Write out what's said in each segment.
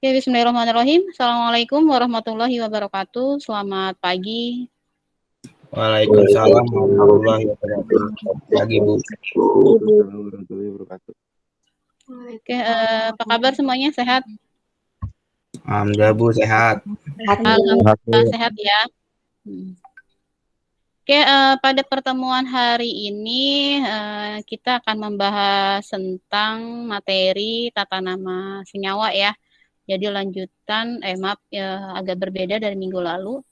Oke, bismillahirrahmanirrahim. Assalamualaikum warahmatullahi wabarakatuh. Selamat pagi. Waalaikumsalam warahmatullahi wabarakatuh. Pagi, Bu. Oke, apa kabar semuanya? Sehat? Alhamdulillah, Bu, sehat. Alhamdulillah sehat ya. Oke, pada pertemuan hari ini kita akan membahas tentang materi tata nama senyawa ya. Jadi lanjutan, maaf ya, agak berbeda dari minggu lalu.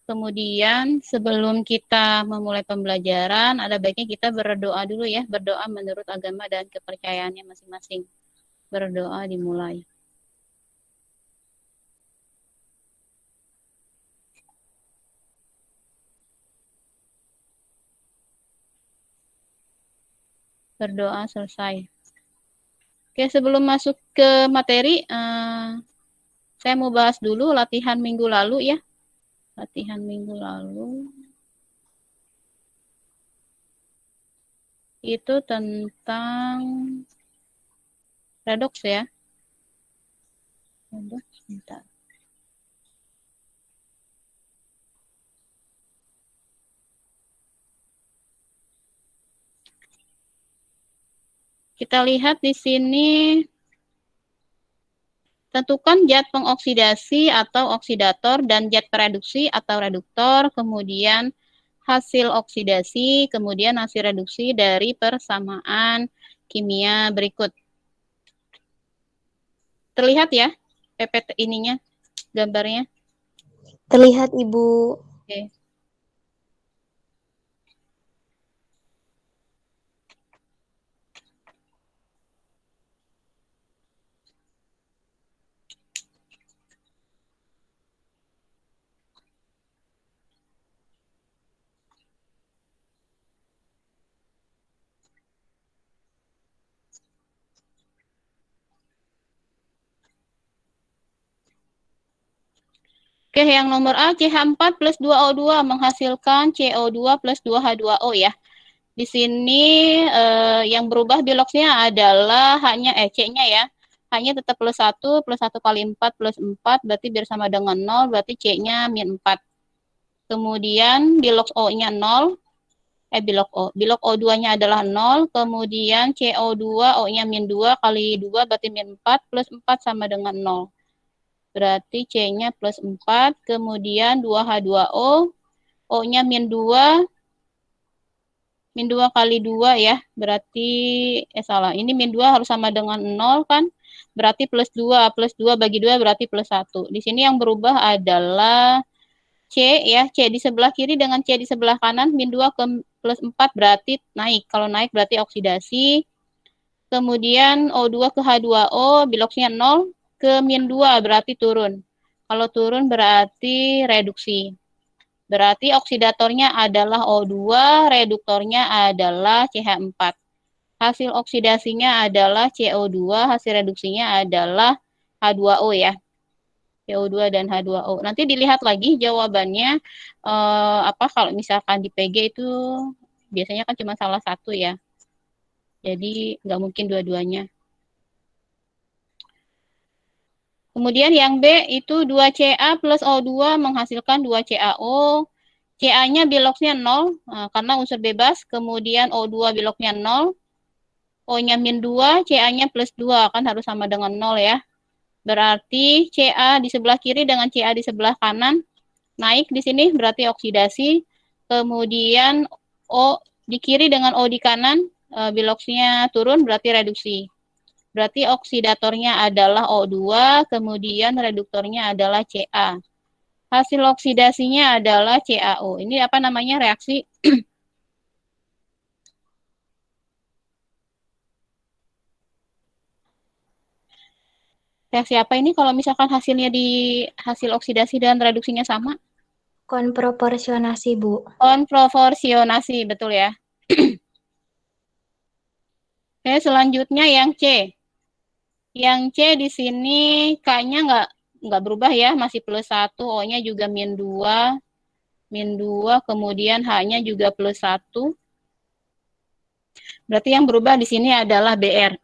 Kemudian sebelum kita memulai pembelajaran, ada baiknya kita berdoa dulu ya, berdoa menurut agama dan kepercayaannya masing-masing. Berdoa dimulai. Berdoa selesai. Oke, sebelum masuk ke materi, saya mau bahas dulu latihan minggu lalu ya. Latihan minggu lalu itu tentang redoks ya. Redoks, bentar. Kita lihat di sini, tentukan zat pengoksidasi atau oksidator dan zat pereduksi atau reduktor, kemudian hasil oksidasi, kemudian hasil reduksi dari persamaan kimia berikut. Terlihat ya PPT ininya, gambarnya? Terlihat, Ibu. Oke. Oke, yang nomor A, CH4 plus 2O2 menghasilkan CO2 plus 2H2O ya. Di sini yang berubah biloksnya adalah hanya C-nya ya. Hanya tetap plus 1 kali 4 plus 4, berarti biar sama dengan 0, berarti C-nya min 4. Kemudian biloks O-nya 0, bilok O2-nya adalah 0, kemudian CO2, O-nya min 2 kali 2, berarti min 4, plus 4 sama dengan 0. Berarti C-nya plus 4, kemudian 2H2O, O-nya min 2 kali 2 ya, berarti, salah, ini min 2 harus sama dengan 0 kan, berarti plus 2 bagi 2 berarti plus 1. Di sini yang berubah adalah C ya, C di sebelah kiri dengan C di sebelah kanan, min 2 ke plus 4 berarti naik, kalau naik berarti oksidasi, kemudian O2 ke H2O, biloksnya 0, ke min 2 berarti turun. Kalau turun berarti reduksi. Berarti oksidatornya adalah O2, reduktornya adalah CH4. Hasil oksidasinya adalah CO2, hasil reduksinya adalah H2O ya. CO2 dan H2O. Nanti dilihat lagi jawabannya kalau misalkan di PG itu biasanya kan cuma salah satu ya. Jadi nggak mungkin dua-duanya. Kemudian yang B itu 2Ca plus O2 menghasilkan 2CaO. Ca-nya biloksnya 0 karena unsur bebas. Kemudian O2 biloknya 0. O-nya min 2, Ca-nya plus 2 kan harus sama dengan 0 ya. Berarti Ca di sebelah kiri dengan Ca di sebelah kanan naik di sini berarti oksidasi. Kemudian O di kiri dengan O di kanan biloksnya turun berarti reduksi. Berarti oksidatornya adalah O2, kemudian reduktornya adalah Ca. Hasil oksidasinya adalah CaO. Ini apa namanya reaksi? Reaksi apa ini kalau misalkan hasilnya di hasil oksidasi dan reduksinya sama? Konproporsionasi, Bu. Konproporsionasi, betul ya. Oke, selanjutnya yang C. Yang C di sini K-nya nggak berubah ya, masih plus 1, O-nya juga min 2, kemudian H-nya juga plus 1. Berarti yang berubah di sini adalah BR.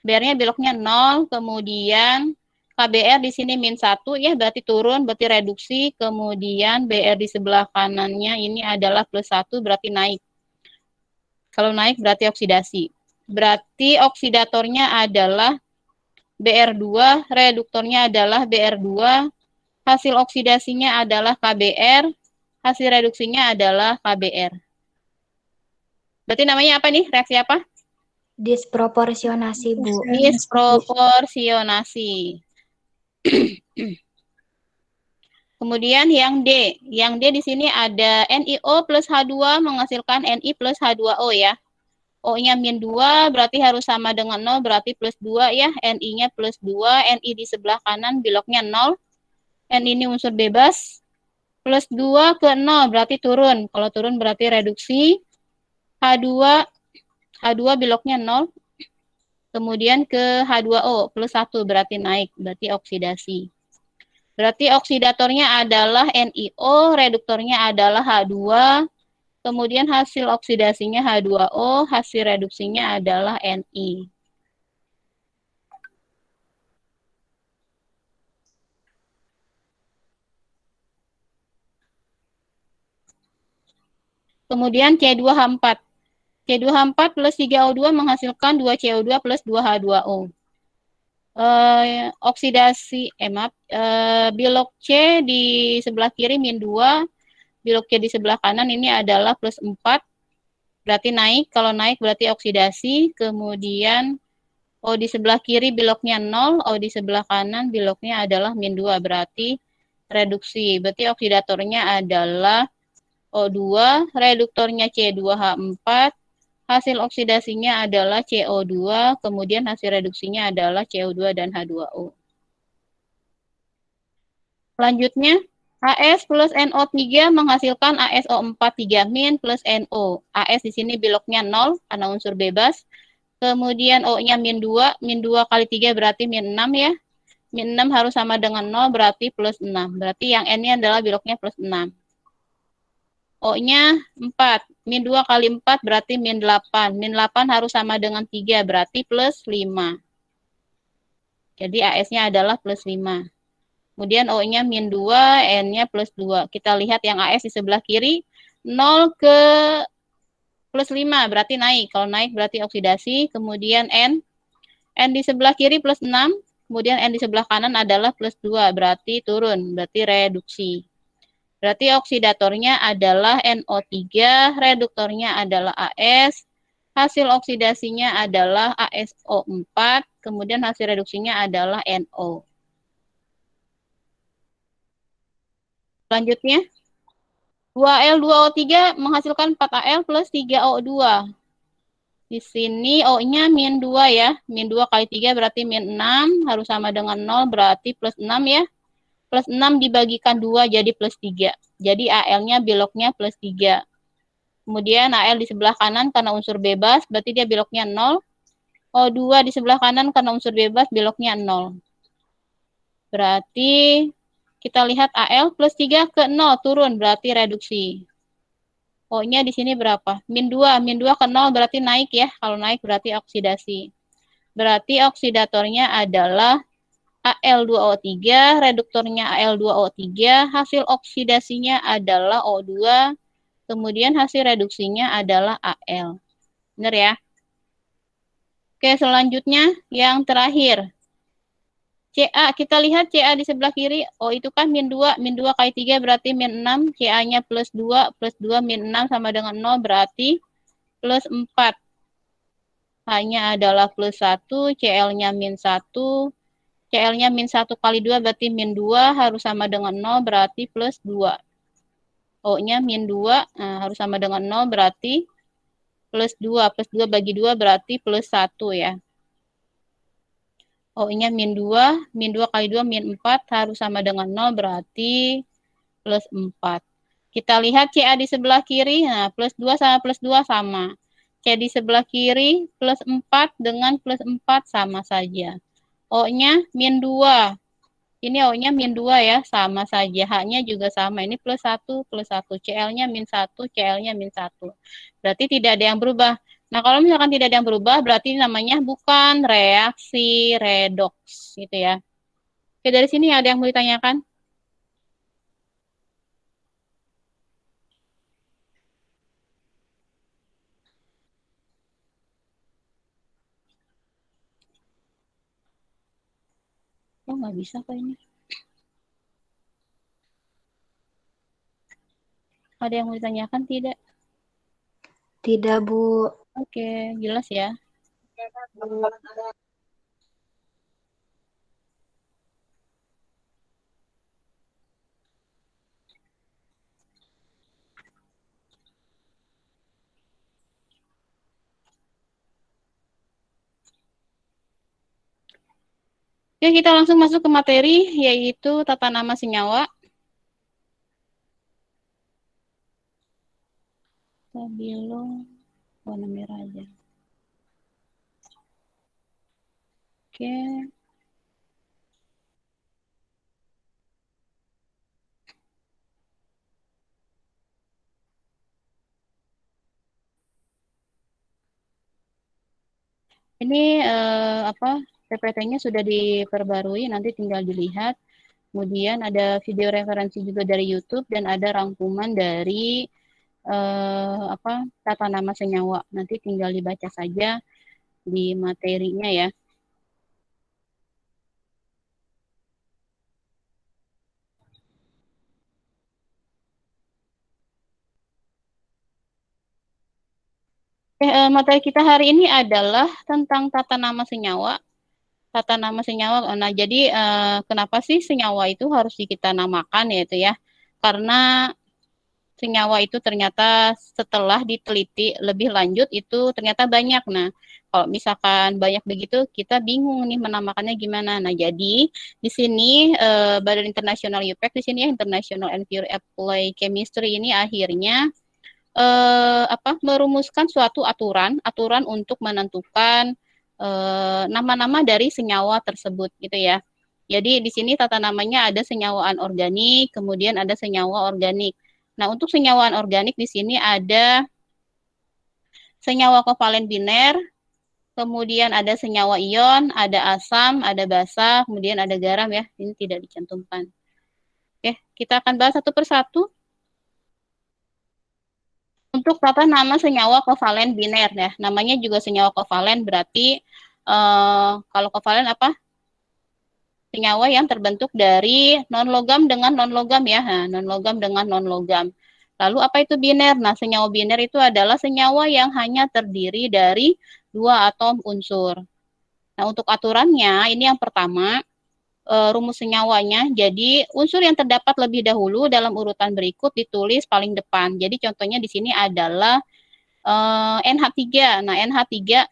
BR-nya beloknya 0, kemudian KBR di sini min 1 ya, berarti turun, berarti reduksi. Kemudian BR di sebelah kanannya ini adalah plus 1, berarti naik. Kalau naik berarti oksidasi. Berarti oksidatornya adalah BR2, reduktornya adalah BR2, hasil oksidasinya adalah KBR, hasil reduksinya adalah KBR. Berarti namanya apa nih? Reaksi apa? Disproporsionasi, Bu. Disproporsionasi. Kemudian yang D. Yang D di sini ada NiO plus H2 menghasilkan Ni plus H2O ya. O-nya min 2 berarti harus sama dengan 0, berarti plus 2 ya. Ni-nya plus 2, Ni di sebelah kanan biloknya 0. N ini unsur bebas. Plus 2 ke 0 berarti turun. Kalau turun berarti reduksi. H2 biloknya 0. Kemudian ke H2O plus 1 berarti naik, berarti oksidasi. Berarti oksidatornya adalah NiO, reduktornya adalah H2, kemudian hasil oksidasinya H2O, hasil reduksinya adalah Ni. Kemudian C2H4. C2H4 plus 3O2 menghasilkan 2CO2 plus 2H2O. Bilok C di sebelah kiri min 2, bilok C di sebelah kanan ini adalah plus 4, berarti naik. Kalau naik berarti oksidasi. Kemudian O di sebelah kiri biloknya 0, O di sebelah kanan biloknya adalah min 2, berarti reduksi. Berarti oksidatornya adalah O2, reduktornya C2H4, hasil oksidasinya adalah CO2, kemudian hasil reduksinya adalah CO2 dan H2O. Selanjutnya, AS plus NO3 menghasilkan ASO4 3- plus NO. AS di sini biloknya 0 karena unsur bebas. Kemudian O-nya min 2 kali 3 berarti min 6 ya. Min 6 harus sama dengan 0 berarti plus 6. Berarti yang N-nya adalah biloknya plus 6. O-nya 4. Min 2 kali 4 berarti min 8. Min 8 harus sama dengan 3 berarti plus 5. Jadi AS-nya adalah plus 5. Kemudian O-nya min 2, N-nya plus 2. Kita lihat yang AS di sebelah kiri. 0 ke plus 5 berarti naik. Kalau naik berarti oksidasi. Kemudian N di sebelah kiri plus 6. Kemudian N di sebelah kanan adalah plus 2. Berarti turun. Berarti reduksi. Berarti oksidatornya adalah NO3, reduktornya adalah AS, hasil oksidasinya adalah ASO4, kemudian hasil reduksinya adalah NO. Selanjutnya, 2L2O3 menghasilkan 4Al plus 3O2. Di sini O-nya min 2 ya, min 2 kali 3 berarti min 6, harus sama dengan 0 berarti plus 6 ya. Plus 6 dibagikan 2 jadi plus 3. Jadi AL-nya biloknya plus 3. Kemudian AL di sebelah kanan karena unsur bebas, berarti dia biloknya 0. O2 di sebelah kanan karena unsur bebas, biloknya 0. Berarti kita lihat AL plus 3 ke 0, turun, berarti reduksi. O-nya di sini berapa? Min 2 ke 0 berarti naik ya. Kalau naik berarti oksidasi. Berarti oksidatornya adalah Al2O3, reduktornya Al2O3, hasil oksidasinya adalah O2, kemudian hasil reduksinya adalah Al. Benar ya? Oke, selanjutnya yang terakhir. Ca, kita lihat Ca di sebelah kiri, oh itu kan min 2 kali 3 berarti min 6, Ca-nya plus 2 min 6 sama dengan 0 berarti plus 4. H-nya adalah plus 1, Cl-nya min 1, Cl-nya min 1 kali 2 berarti min 2 harus sama dengan 0 berarti plus 2. O-nya min 2 harus sama dengan 0 berarti plus 2. Plus 2 bagi 2 berarti plus 1 ya. O-nya min 2 kali 2 min 4 harus sama dengan 0 berarti plus 4. Kita lihat Ca di sebelah kiri, nah plus 2 sama plus 2 sama. C di sebelah kiri plus 4 dengan plus 4 sama saja. O-nya min 2. Ini O-nya min 2 ya, sama saja. H-nya juga sama. Ini plus 1, plus 1. Cl-nya min 1, Cl-nya min 1. Berarti tidak ada yang berubah. Nah, kalau misalkan tidak ada yang berubah, berarti namanya bukan reaksi redoks, gitu ya. Oke, dari sini ada yang mau ditanyakan? Oh, nggak bisa kok ini. Ada yang mau ditanyakan tidak? Tidak, Bu. Oke, jelas ya. Oke, kita langsung masuk ke materi, yaitu tata nama senyawa. Stabilo, warna merah aja. Oke. Ini PPT-nya sudah diperbarui, nanti tinggal dilihat. Kemudian ada video referensi juga dari YouTube dan ada rangkuman dari tata nama senyawa. Nanti tinggal dibaca saja di materinya ya. Materi kita hari ini adalah tentang tata nama senyawa. Tata nama senyawa. Nah, jadi kenapa sih senyawa itu harus kita namakan yaitu ya? Karena senyawa itu ternyata setelah diteliti lebih lanjut itu ternyata banyak. Nah, kalau misalkan banyak begitu kita bingung nih menamakannya gimana. Nah, jadi di sini Badan Internasional UPEC di sini ya, International and Pure Applied Chemistry ini akhirnya merumuskan suatu aturan untuk menentukan nama-nama dari senyawa tersebut gitu ya. Jadi di sini tata namanya ada senyawa anorganik, kemudian ada senyawa organik. Nah, untuk senyawa anorganik di sini ada senyawa kovalen biner, kemudian ada senyawa ion, ada asam, ada basa, kemudian ada garam ya. Ini tidak dicantumkan. Oke, kita akan bahas satu persatu. Untuk tata nama senyawa kovalen biner ya, namanya juga senyawa kovalen berarti kalau kovalen apa? Senyawa yang terbentuk dari non-logam dengan non-logam ya, non-logam dengan non-logam. Lalu apa itu biner? Nah, senyawa biner itu adalah senyawa yang hanya terdiri dari 2 atom unsur. Nah, untuk aturannya ini yang pertama, rumus senyawanya. Jadi unsur yang terdapat lebih dahulu dalam urutan berikut ditulis paling depan. Jadi contohnya di sini adalah NH3. Nah, NH3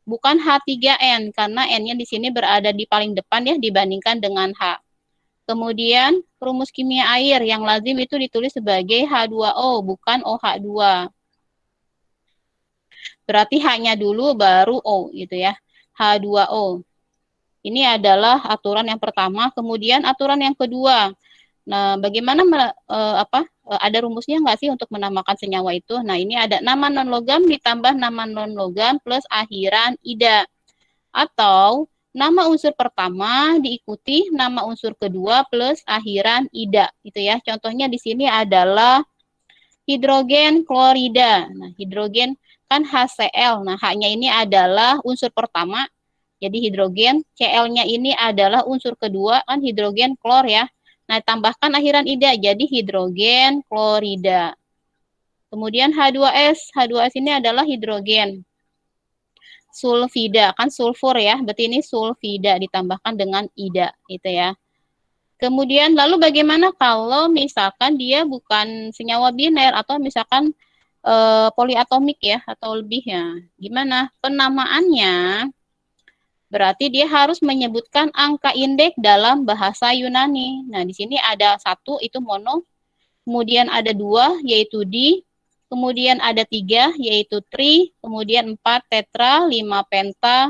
bukan H3N karena N-nya di sini berada di paling depan ya dibandingkan dengan H. Kemudian rumus kimia air yang lazim itu ditulis sebagai H2O bukan OH2. Berarti hanya dulu baru O gitu ya. H2O. Ini adalah aturan yang pertama, kemudian aturan yang kedua. Nah, bagaimana ada rumusnya nggak sih untuk menamakan senyawa itu? Nah, ini ada nama non-logam ditambah nama non-logam plus akhiran ida. Atau nama unsur pertama diikuti nama unsur kedua plus akhiran ida, gitu ya. Contohnya di sini adalah hidrogen klorida. Nah, hidrogen kan HCl. Nah, H-nya ini adalah unsur pertama. Jadi hidrogen, Cl-nya ini adalah unsur kedua, kan hidrogen klor ya. Nah, tambahkan akhiran ida, jadi hidrogen klorida. Kemudian H2S, H2S ini adalah hidrogen sulfida, kan sulfur ya, berarti ini sulfida ditambahkan dengan ida, gitu ya. Kemudian lalu bagaimana kalau misalkan dia bukan senyawa biner atau misalkan poliatomik ya, atau lebih ya. Gimana? Penamaannya berarti dia harus menyebutkan angka indeks dalam bahasa Yunani. Nah, di sini ada 1 itu mono, kemudian ada 2 yaitu di, kemudian ada 3 yaitu tri, kemudian 4 tetra, 5 penta,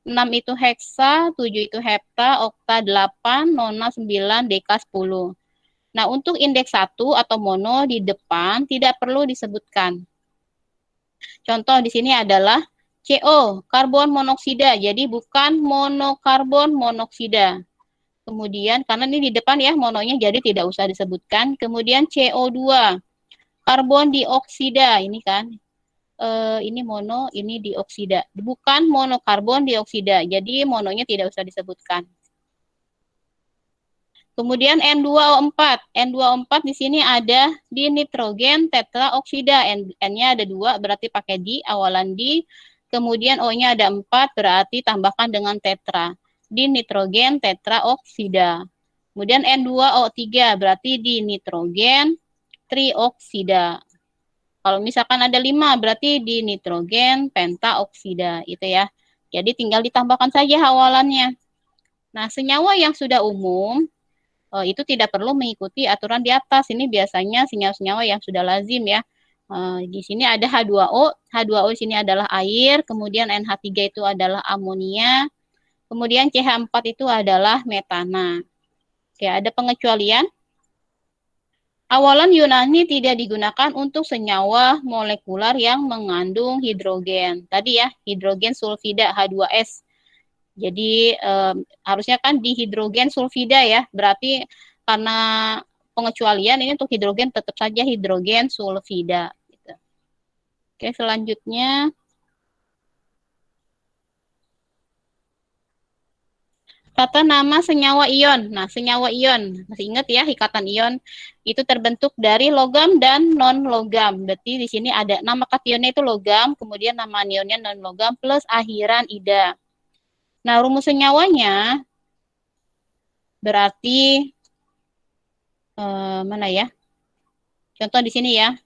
6 itu heksa, 7 itu hepta, okta 8, nona 9, deka 10. Nah, untuk indeks 1 atau mono di depan tidak perlu disebutkan. Contoh di sini adalah CO, karbon monoksida. Jadi bukan monokarbon monoksida. Kemudian, karena ini di depan ya mononya, jadi tidak usah disebutkan. Kemudian CO2, karbon dioksida, ini kan. Ini mono, ini dioksida. Bukan monokarbon dioksida, jadi mononya tidak usah disebutkan. Kemudian N2O4. N2O4 di sini ada di nitrogen tetraoksida. N-nya ada 2, berarti pakai di, awalan di. Kemudian O-nya ada 4, berarti tambahkan dengan tetra. Di nitrogen tetraoksida. Kemudian N2O3, berarti di nitrogen trioksida. Kalau misalkan ada 5, berarti di nitrogen pentaoksida. Itu ya. Jadi tinggal ditambahkan saja awalannya. Nah, senyawa yang sudah umum, itu tidak perlu mengikuti aturan di atas. Ini biasanya senyawa-senyawa yang sudah lazim ya. Di sini ada H2O. H2O di sini adalah air, kemudian NH3 itu adalah amonia, kemudian CH4 itu adalah metana. Oke, ada pengecualian. Awalan Yunani tidak digunakan untuk senyawa molekular yang mengandung hidrogen. Tadi ya, hidrogen sulfida H2S. Jadi harusnya kan dihidrogen sulfida ya, berarti karena pengecualian ini untuk hidrogen tetap saja hidrogen sulfida. Gitu. Oke, selanjutnya tata nama senyawa ion. Nah, senyawa ion, masih ingat ya ikatan ion itu terbentuk dari logam dan non logam. Berarti di sini ada nama kationnya itu logam, kemudian nama anionnya non logam plus akhiran ida. Nah, rumus senyawanya berarti mana ya? Contoh di sini ya.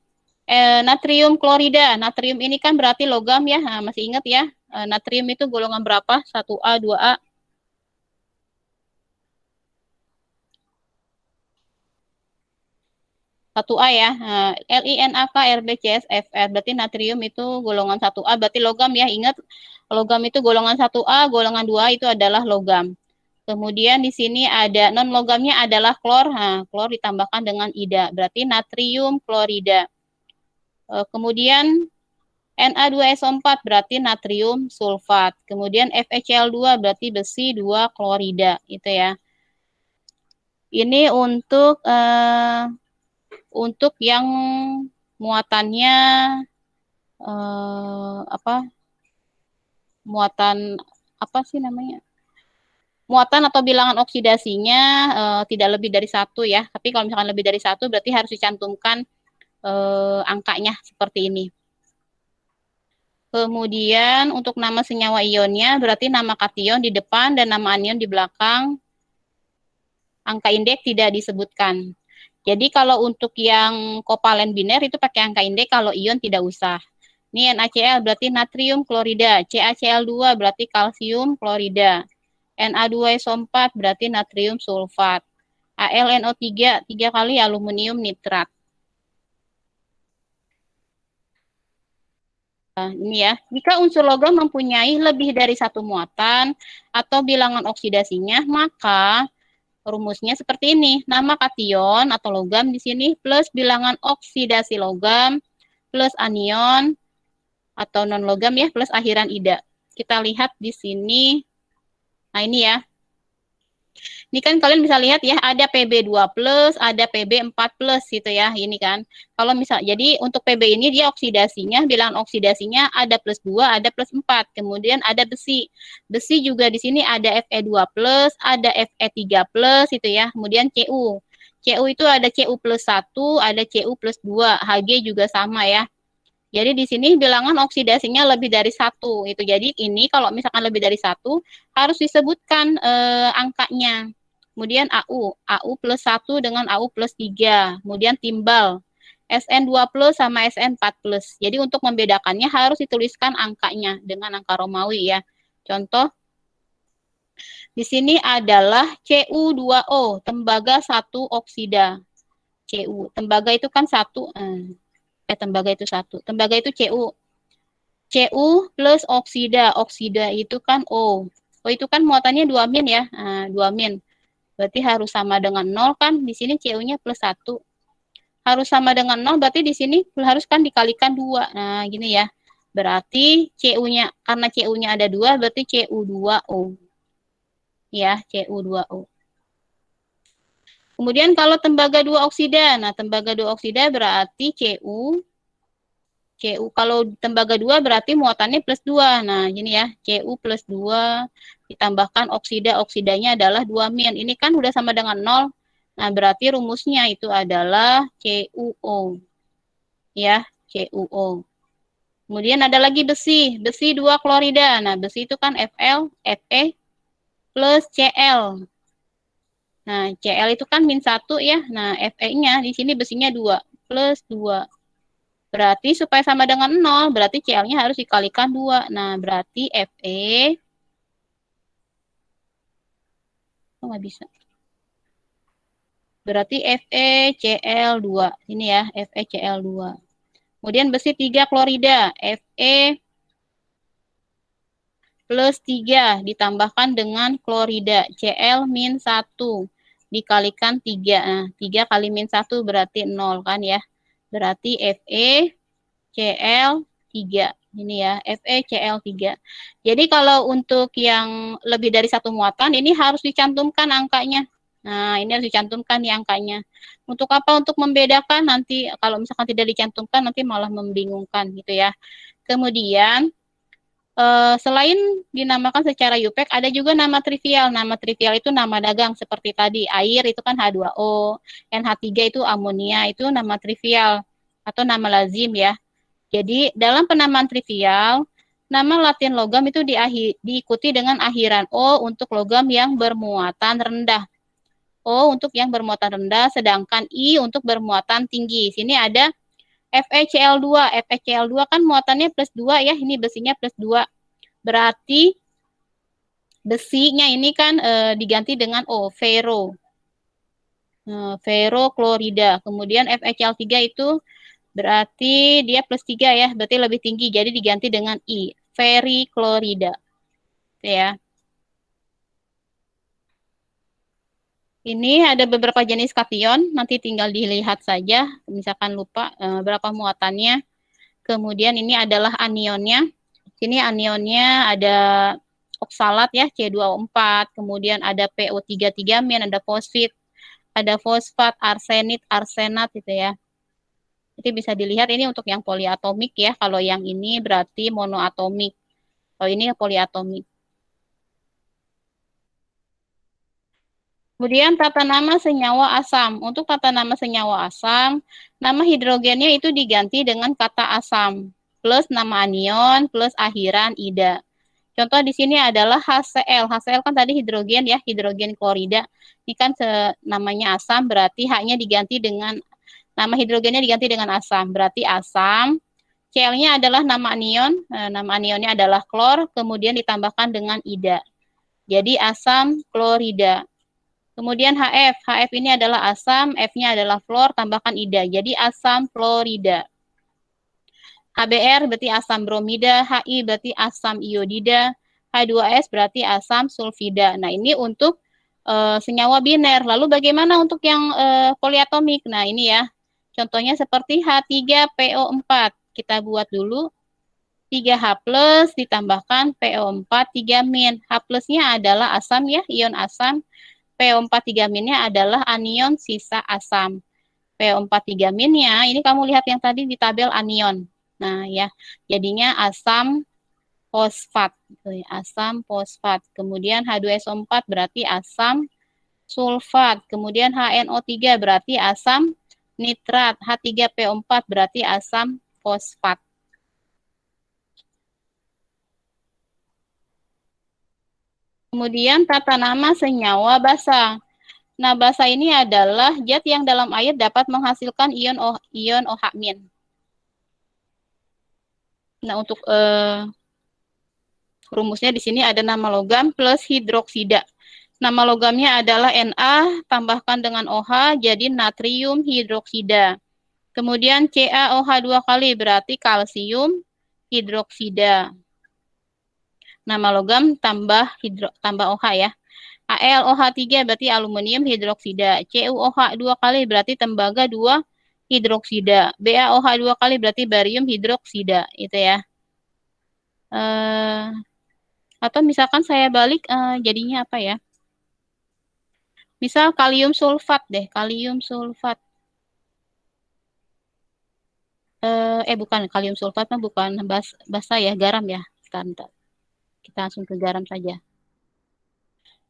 Natrium klorida. Natrium ini kan berarti logam ya. Nah, masih ingat ya? Natrium itu golongan berapa? 1A, 2A. Satu A ya. LINAK RBCSFR. Berarti natrium itu golongan 1A. Berarti logam ya. Ingat, logam itu golongan 1A, golongan 2A itu adalah logam. Kemudian di sini ada non logamnya adalah klor. Nah, klor ditambahkan dengan ida. Berarti natrium klorida. Kemudian Na2SO4 berarti natrium sulfat. Kemudian FeCl2 berarti besi 2 klorida. Itu ya. Ini untuk yang muatannya muatan apa sih namanya? Muatan atau bilangan oksidasinya tidak lebih dari 1 ya. Tapi kalau misalkan lebih dari 1 berarti harus dicantumkan angkanya seperti ini. Kemudian untuk nama senyawa ionnya berarti nama kation di depan dan nama anion di belakang. Angka indeks tidak disebutkan. Jadi kalau untuk yang kovalen biner itu pakai angka indeks, kalau ion tidak usah. Ini NaCl berarti natrium klorida, CaCl2 berarti kalsium klorida, Na2SO4 berarti natrium sulfat, AlNO3 3 kali aluminium nitrat. Nah, ini ya, jika unsur logam mempunyai lebih dari 1 muatan atau bilangan oksidasinya, maka rumusnya seperti ini. Nama kation atau logam di sini plus bilangan oksidasi logam plus anion atau non logam ya plus akhiran ida. Kita lihat di sini. Nah, ini ya. Ini kan kalian bisa lihat ya, ada PB2+, ada PB4+ gitu ya, ini kan. Kalau misal, jadi untuk PB ini dia oksidasinya, bilangan oksidasinya ada +2, ada +4. Kemudian ada besi. Besi juga di sini ada Fe2+, ada Fe3+, itu ya. Kemudian Cu. Cu itu ada Cu+1, ada Cu+2. Hg juga sama ya. Jadi di sini bilangan oksidasinya lebih dari 1 itu. Jadi ini kalau misalkan lebih dari 1 harus disebutkan angkanya. Kemudian AU plus 1 dengan AU plus 3. Kemudian timbal SN2 plus sama SN4 plus. Jadi untuk membedakannya harus dituliskan angkanya dengan angka Romawi ya. Contoh di sini adalah Cu2O, tembaga 1 oksida. Cu, tembaga itu kan 1 tembaga itu 1. Tembaga itu Cu. Cu plus oksida. Oksida itu kan O. O itu kan muatannya 2 min ya. Nah, 2 min. Berarti harus sama dengan 0 kan. Di sini Cu-nya plus 1. Harus sama dengan 0 berarti di sini harus kan dikalikan 2. Nah, gini ya. Berarti Cu-nya, karena Cu-nya ada 2 berarti Cu2O. Ya, Cu2O. Kemudian kalau tembaga 2 oksida, nah tembaga 2 oksida berarti Cu kalau tembaga 2 berarti muatannya plus 2. Nah, ini ya, Cu plus 2 ditambahkan oksidanya adalah 2 min. Ini kan udah sama dengan 0. Nah, berarti rumusnya itu adalah CuO. Ya, CuO. Kemudian ada lagi besi 2 klorida. Nah, besi itu kan Fe plus Cl. Nah, Cl itu kan min 1 ya. Nah, Fe-nya di sini besinya 2 plus 2. Berarti supaya sama dengan 0, berarti Cl-nya harus dikalikan 2. Nah, berarti Fe, oh nggak bisa. Berarti FeCl2. Ini ya, FeCl2. Kemudian besi 3 klorida, Fe plus 3 ditambahkan dengan klorida, Cl min 1 dikalikan 3. Nah, 3 kali min 1 berarti 0 kan ya. Berarti FeCl3. Ini ya, FeCl3. Jadi kalau untuk yang lebih dari satu muatan, ini harus dicantumkan angkanya. Nah, ini harus dicantumkan nih angkanya. Untuk apa? Untuk membedakan nanti, kalau misalkan tidak dicantumkan, nanti malah membingungkan gitu ya. Kemudian, selain dinamakan secara UPEC, ada juga nama trivial. Nama trivial itu nama dagang seperti tadi. Air itu kan H2O, NH3 itu amonia, itu nama trivial atau nama lazim ya. Jadi dalam penamaan trivial, nama Latin logam itu diikuti dengan akhiran O untuk logam yang bermuatan rendah. O untuk yang bermuatan rendah, sedangkan I untuk bermuatan tinggi. Sini ada FeCl2. FeCl2 kan muatannya plus 2 ya, ini besinya plus 2. Berarti besinya ini kan diganti dengan O, ferro. Ferroklorida. Kemudian FeCl3 itu berarti dia plus 3 ya, berarti lebih tinggi. Jadi diganti dengan I, ferriklorida. Ya. Ini ada beberapa jenis kation, nanti tinggal dilihat saja, misalkan lupa berapa muatannya. Kemudian ini adalah anionnya. Sini anionnya ada oksalat ya, C2O4, kemudian ada PO33 min, ada fosfat, arsenit, arsenat gitu ya. Jadi bisa dilihat ini untuk yang poliatomik ya, kalau yang ini berarti monoatomik. Kalau ini poliatomik. Kemudian tata nama senyawa asam. Untuk tata nama senyawa asam, nama hidrogennya itu diganti dengan kata asam, plus nama anion, plus akhiran ida. Contoh di sini adalah HCl. HCl kan tadi hidrogen ya, hidrogen klorida. Ini kan namanya asam, berarti H-nya diganti dengan, nama hidrogennya diganti dengan asam. Berarti asam, Cl-nya adalah nama anion, nama anionnya adalah klor, kemudian ditambahkan dengan ida. Jadi asam klorida. Kemudian HF ini adalah asam, F-nya adalah fluor, tambahkan ida. Jadi asam fluorida. HBr berarti asam bromida, HI berarti asam iodida, H2S berarti asam sulfida. Nah, ini untuk senyawa biner. Lalu bagaimana untuk yang poliatomik? Nah, ini ya. Contohnya seperti H3PO4. Kita buat dulu. 3H plus ditambahkan PO4 3 min. H plusnya adalah asam ya, ion asam. PO4 3 minnya adalah anion sisa asam. PO4 3 minnya, ini kamu lihat yang tadi di tabel anion. Nah ya, jadinya asam fosfat. Asam fosfat. Kemudian H2SO4 berarti asam sulfat. Kemudian HNO3 berarti asam nitrat. H3PO4 berarti asam fosfat. Kemudian tata nama senyawa basa. Nah, basa ini adalah zat yang dalam air dapat menghasilkan ion OH-. Nah, untuk rumusnya di sini ada nama logam plus hidroksida. Nama logamnya adalah Na, tambahkan dengan OH, jadi natrium hidroksida. Kemudian CaOH 2 kali, berarti kalsium hidroksida. Nama logam tambah OH ya. AlOH3 berarti aluminium hidroksida. CuOH 2 kali berarti tembaga 2 hidroksida. BaOH 2 kali berarti barium hidroksida. Itu ya. Atau misalkan saya balik jadinya apa ya? Misal kalium sulfat deh, kalium sulfat. Bukan, kalium sulfat mah bukan basa ya, garam ya. Sebentar. Kita langsung ke garam saja.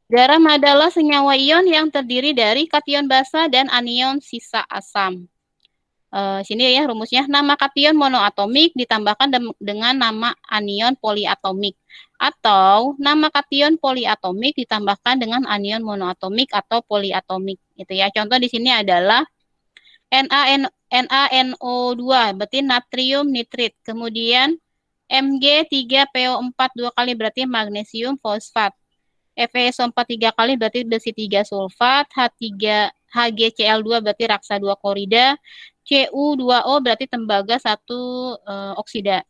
Garam adalah senyawa ion yang terdiri dari kation basa dan anion sisa asam. Sini ya rumusnya, nama kation monoatomik ditambahkan dengan nama anion poliatomik, atau nama kation poliatomik ditambahkan dengan anion monoatomik atau poliatomik gitu ya. Contoh di sini adalah NaNO2 berarti natrium nitrit, kemudian Mg3PO4 2 kali berarti magnesium fosfat, FeSO4 3 kali berarti besi 3 sulfat, HgCl2 berarti raksa 2 klorida, Cu2O berarti tembaga 1 oksida.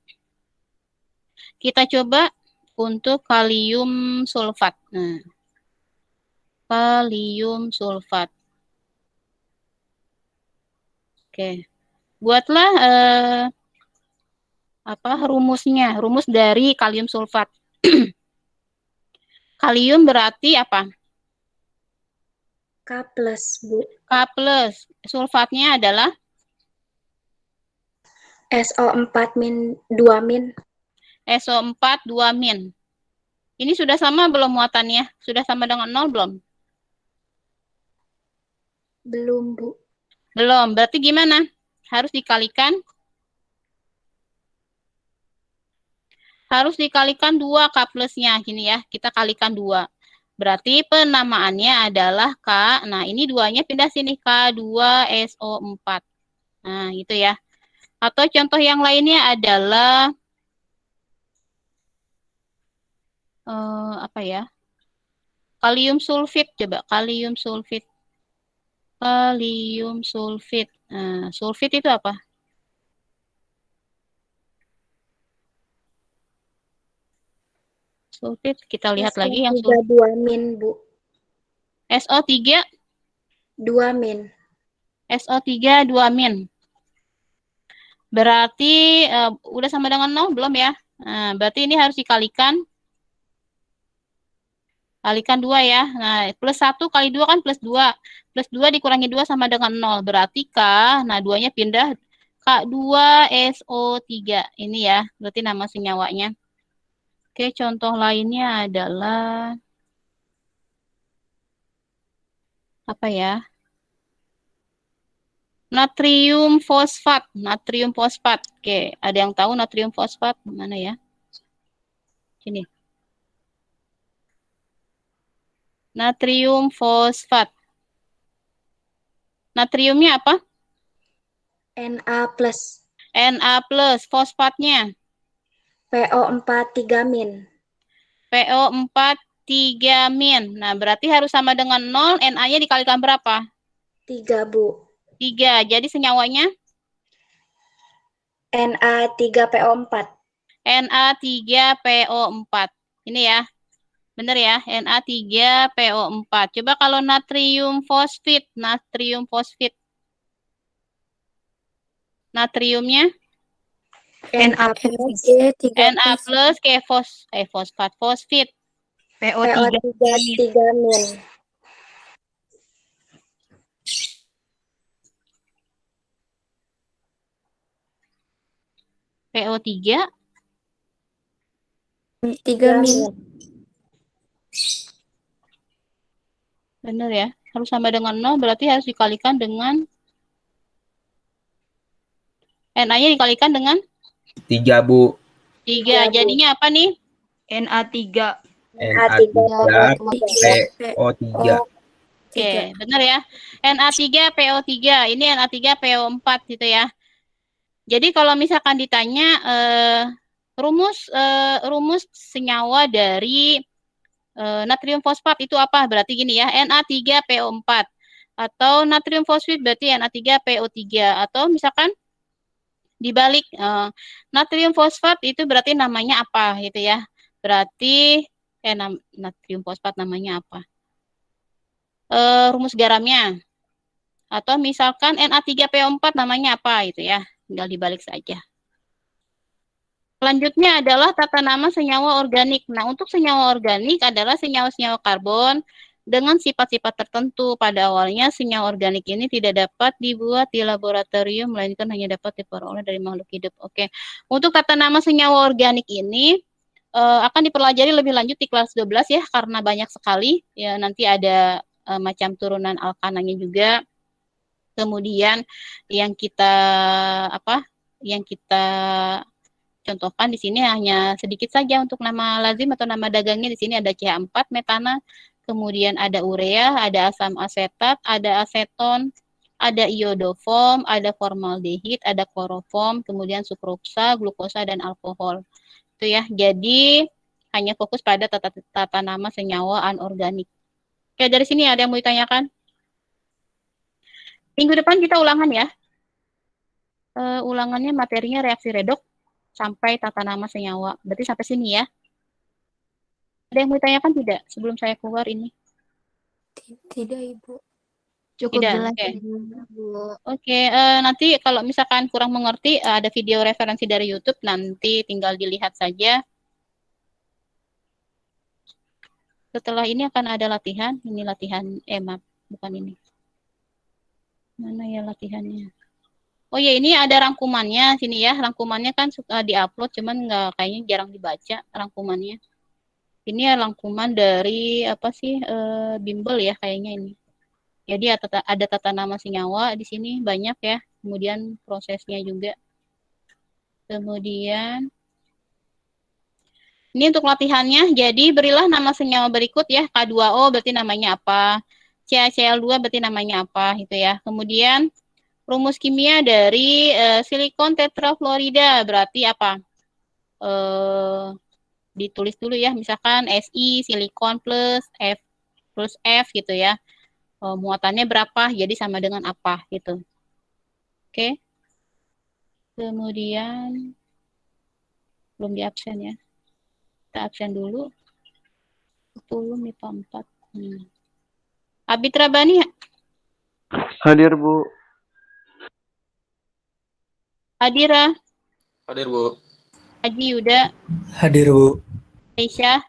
Kita coba untuk kalium sulfat. Nah, kalium sulfat. Oke. Buatlah rumusnya, rumus dari kalium sulfat. Kalium berarti apa? K plus, Bu. K plus. Sulfatnya adalah SO4 min 2 min. SO4 2 min. Ini sudah sama belum muatannya? Sudah sama dengan 0 belum? Belum, Bu. Belum. Berarti gimana? Harus dikalikan? Harus dikalikan 2 K plusnya. Gini ya, kita kalikan 2. Berarti penamaannya adalah K. Nah, ini 2-nya pindah sini. K2SO4. Nah, gitu ya. Atau contoh yang lainnya adalah apa ya? Kalium sulfit. Coba, kalium sulfit. Kalium sulfit. Nah, sulfit itu apa? Sulfit, kita lihat lagi yang sulfit. 2 min, Bu. SO3 2 min. SO3 2 min. Berarti udah sama dengan 0 belum ya? Nah, berarti ini harus dikalikan. Kalikan 2 ya. Nah, plus 1 kali 2 kan plus 2. Plus 2 dikurangi 2 sama dengan 0. Berarti K, nah 2-nya pindah K2SO3. Ini ya, berarti nama senyawanya. Oke, contoh lainnya adalah apa ya? Natrium fosfat. Natrium fosfat. Oke, ada yang tahu natrium fosfat mana ya? Sini. Natrium fosfat. Natriumnya apa? Na plus. Na plus. Fosfatnya? PO4 3 min. PO4 3 min. Nah, berarti harus sama dengan 0. Na-nya dikalikan berapa? 3, Bu. 3. Jadi senyawanya? Na3PO4. Na3PO4. Ini ya. Benar ya, Na3PO4. Coba kalau natrium fosfit, natrium fosfit. Natriumnya? Na plus. Na plus ke fosfat, fosfit. PO3 3 min. PO3 3 min. benar ya, harus sama dengan 0, berarti harus dikalikan dengan Na-nya dikalikan dengan 3, Bu. 3. Jadinya apa nih? Na3. Na3PO3. Oke, benar ya. Na3PO3, ini Na3PO4 gitu ya. Jadi kalau misalkan ditanya rumus senyawa dari natrium fosfat itu apa? Berarti gini ya, Na3PO4. Atau natrium fosfat berarti Na3PO3. Atau misalkan dibalik, natrium fosfat itu berarti namanya apa gitu ya. Berarti natrium fosfat namanya apa? Rumus garamnya. Atau misalkan Na3PO4 namanya apa gitu ya. Tinggal dibalik saja. Selanjutnya adalah tata nama senyawa organik. Nah, untuk senyawa organik adalah senyawa-senyawa karbon, dengan sifat-sifat tertentu. Pada awalnya, senyawa organik ini tidak dapat dibuat di laboratorium, melainkan hanya dapat diperoleh dari makhluk hidup. Oke, untuk tata nama senyawa organik ini akan dipelajari lebih lanjut di kelas 12 ya, karena banyak sekali. Ya, nanti ada macam turunan alkananya juga. Kemudian yang kita contohkan di sini hanya sedikit saja untuk nama lazim atau nama dagangnya. Di sini ada CH4 metana, kemudian ada urea, ada asam asetat, ada aseton, ada iodoform, ada formaldehid, ada kloroform, kemudian sukroksa, glukosa, dan alkohol. Itu ya. Jadi hanya fokus pada tata nama senyawa anorganik. Oke, dari sini ada yang mau ditanyakan? Minggu depan kita ulangan ya. Ulangannya materinya reaksi redoks sampai tata nama senyawa. Berarti sampai sini ya. Ada yang mau ditanyakan tidak sebelum saya keluar ini? Tidak, Ibu. Cukup Tidak, jelas, oke. Bu. Oke, nanti kalau misalkan kurang mengerti, ada video referensi dari YouTube, nanti tinggal dilihat saja. Setelah ini akan ada latihan. Ini latihan EMAP, bukan ini. Mana ya latihannya? Oh ya, ini ada rangkumannya sini ya. Rangkumannya kan suka diupload, cuman nggak, kayaknya jarang dibaca rangkumannya. Ini ya rangkuman dari apa sih, bimbel ya kayaknya ini. Jadi ada tata nama senyawa di sini banyak ya. Kemudian prosesnya juga. Kemudian ini untuk latihannya. Jadi berilah nama senyawa berikut ya. K2O berarti namanya apa? CaCl2 berarti namanya apa gitu ya. Kemudian rumus kimia dari silikon tetrafluorida berarti apa? Ditulis dulu ya. Misalkan Si silikon plus F gitu ya. Muatannya berapa? Jadi sama dengan apa gitu. Oke. Kemudian belum di absen ya. Kita absen dulu. 10 MIPA 4. Abitra Bani Hadir, Bu. Adira, Hadir, Bu. Haji Yuda, Hadir, Bu. Aisyah,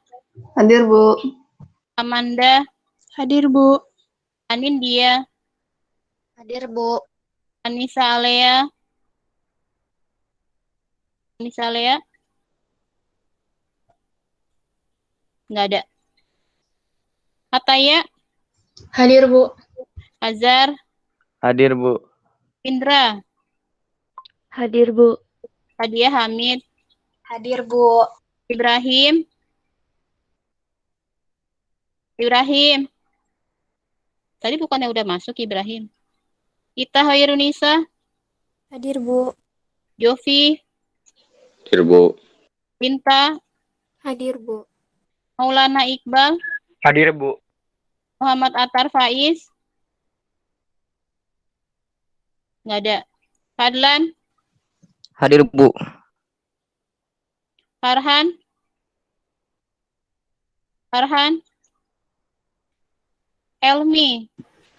Hadir, Bu. Amanda, Hadir, Bu. Anindya, Hadir, Bu. Anissa Alea, nggak ada. Ataya, Hadir, Bu. Azhar, Hadir, Bu. Indra, Hadir, Bu. Hadiah Hamid, Hadir, Bu. Ibrahim, tadi bukannya udah masuk Ibrahim? Ita Hairunisa, Hadir, Bu. Jovi, Hadir, Bu. Binta, Hadir, Bu. Maulana Iqbal, Hadir, Bu. Muhammad Atar Faiz, nggak ada. Fadlan, Hadir, Bu. Farhan, Elmi,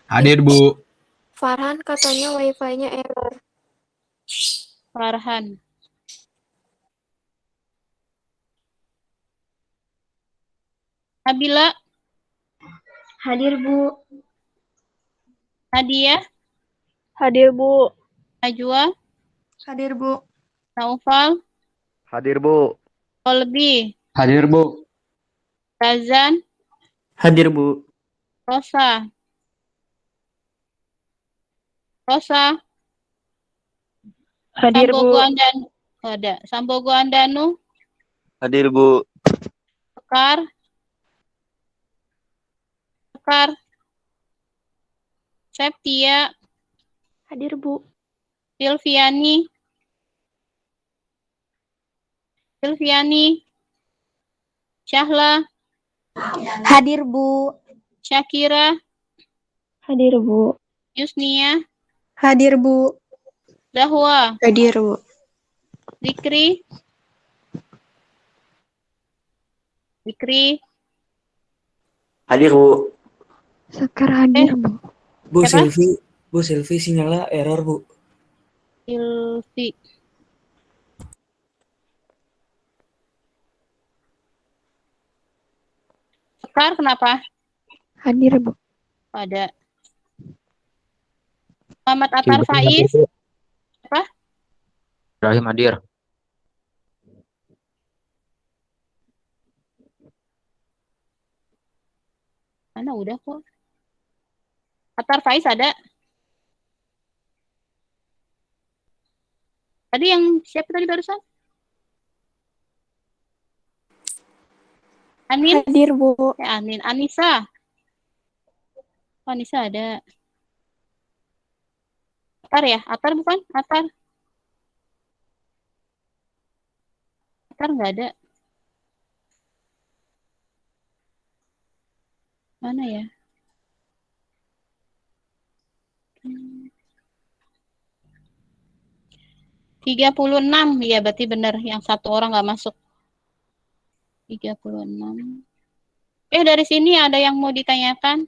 Hadir, Bu. Farhan katanya wifi-nya error. Farhan. Nabila, Hadir, Bu. Nadia, Hadir, Bu. Najwa, Hadir, Bu. Naufal, Hadir, Bu. Kolbi, Hadir, Bu. Razan, Hadir, Bu. Rosa, Hadir, Sambogo Bu. Andanu, ada. Sambogo Andanu, Hadir, Bu. Sekar, Septia, Hadir, Bu. Silviani, Syahla, Hadir, Bu. Syakira, Hadir, Bu. Yusnia, Hadir, Bu. Zahwa, Hadir, Bu. Zikri, Hadir, Bu. Sekar hadir, Bu. Bu Siapa? Silvi sinyalnya error, Bu. Silvi. Sekar kenapa? Hadir, Bu. Ada. Muhammad Atar Faiz. Apa? Ibrahim hadir. Mana udah kok. Atar Faiz ada. Tadi yang siapa tadi barusan? Amin. Hadir, Bu. Amin. Anissa. Oh, Anissa ada. Atar ya? Atar bukan? Atar. Atar nggak ada. Mana ya? 36. Ya, berarti benar. Yang satu orang nggak masuk. 36. Dari sini ada yang mau ditanyakan?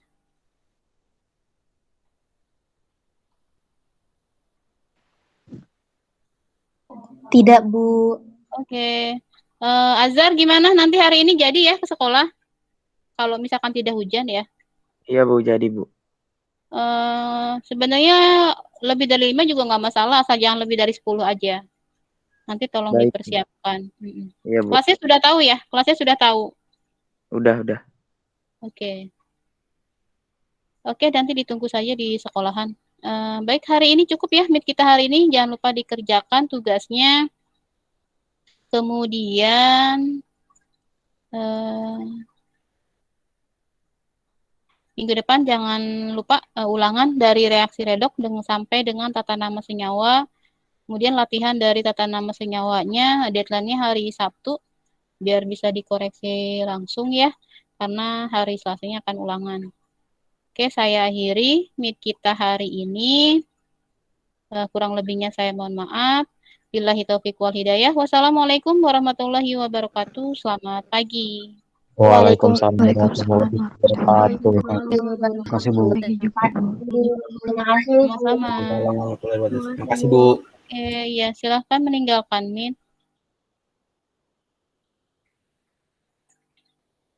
Tidak, Bu. Oke. Azhar gimana? Nanti hari ini jadi ya ke sekolah? Kalau misalkan tidak hujan ya. Iya, Bu, jadi, Bu. Sebenarnya lebih dari 5 juga nggak masalah, asal jangan lebih dari 10 aja. Nanti tolong Baik. dipersiapkan. Iya, Bu. Kelasnya sudah tahu ya? Kelasnya sudah tahu. Udah. Oke. Oke, nanti ditunggu saja di sekolahan. Baik, hari ini cukup ya meet kita hari ini. Jangan lupa dikerjakan tugasnya. Kemudian minggu depan jangan lupa ulangan dari reaksi redok sampai dengan tata nama senyawa. Kemudian latihan dari tata nama senyawanya, deadline-nya hari Sabtu, biar bisa dikoreksi langsung ya, karena hari Selasanya akan ulangan. Oke, saya akhiri meet kita hari ini. Kurang lebihnya saya mohon maaf. Billahi taufiq wal hidayah. Wassalamualaikum warahmatullahi wabarakatuh. Selamat pagi. Waalaikumsalam Waalaikumsalam warahmatullahi wabarakatuh. warahmatullahi Terima kasih, Bu. Sama-sama. Terima kasih, Bu. Ya, silahkan meninggalkan meet.